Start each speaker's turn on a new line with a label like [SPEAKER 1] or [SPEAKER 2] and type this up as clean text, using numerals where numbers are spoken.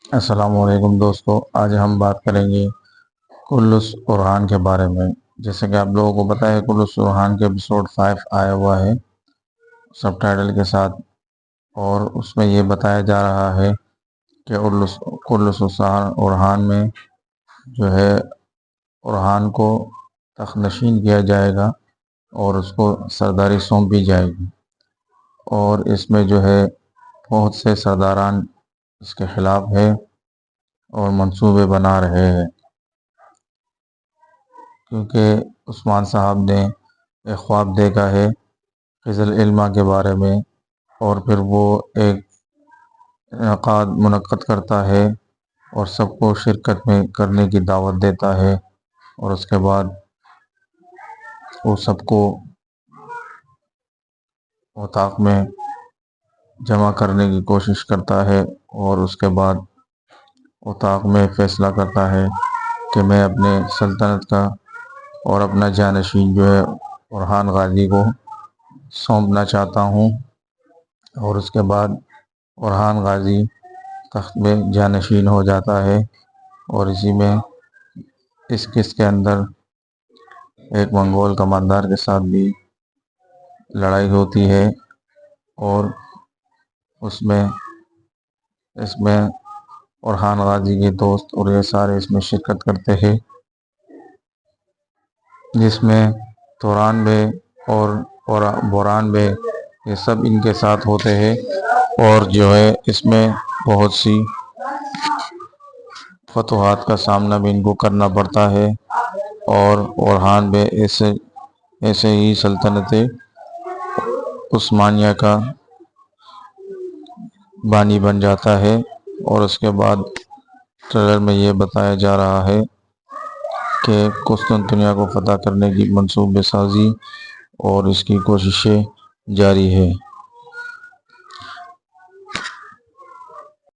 [SPEAKER 1] السلام علیکم دوستو، آج ہم بات کریں گے کلس اورحان کے بارے میں۔ جیسے کہ آپ لوگوں کو پتہ ہے، کلس اورحان کے ایپیسوڈ 5 آیا ہوا ہے سب ٹائٹل کے ساتھ، اور اس میں یہ بتایا جا رہا ہے کہ کلس اورحان میں جو ہے اورحان کو تخت نشین کیا جائے گا اور اس کو سرداری سونپی جائے گی، اور اس میں جو ہے بہت سے سرداران اس کے خلاف ہے اور منصوبے بنا رہے ہیں، کیونکہ عثمان صاحب نے ایک خواب دیکھا ہے خضر العلمہ کے بارے میں، اور پھر وہ ایک منعقد کرتا ہے اور سب کو شرکت میں کرنے کی دعوت دیتا ہے، اور اس کے بعد وہ سب کو اتاق میں جمع کرنے کی کوشش کرتا ہے، اور اس کے بعد اتاق میں فیصلہ کرتا ہے کہ میں اپنے سلطنت کا اور اپنا جانشین جو ہے اورحان غازی کو سونپنا چاہتا ہوں، اور اس کے بعد اورحان غازی تخت میں جانشین ہو جاتا ہے۔ اور اسی میں اس قصے کے اندر ایک منگول کماندار کے ساتھ بھی لڑائی ہوتی ہے، اور اس میں اورحان غازی کے دوست اور یہ سارے اس میں شرکت کرتے ہیں، جس میں توران بے اور بوران بے یہ سب ان کے ساتھ ہوتے ہیں، اور جو ہے اس میں بہت سی فتوحات کا سامنا بھی ان کو کرنا پڑتا ہے، اور اورحان بے ایسے ہی سلطنت عثمانیہ کا بانی بن جاتا ہے۔ اور اس کے بعد ٹریلر میں یہ بتایا جا رہا ہے کہ قسطنطنیہ کو فتح کرنے کی منصوبہ سازی اور اس کی کوششیں جاری ہے۔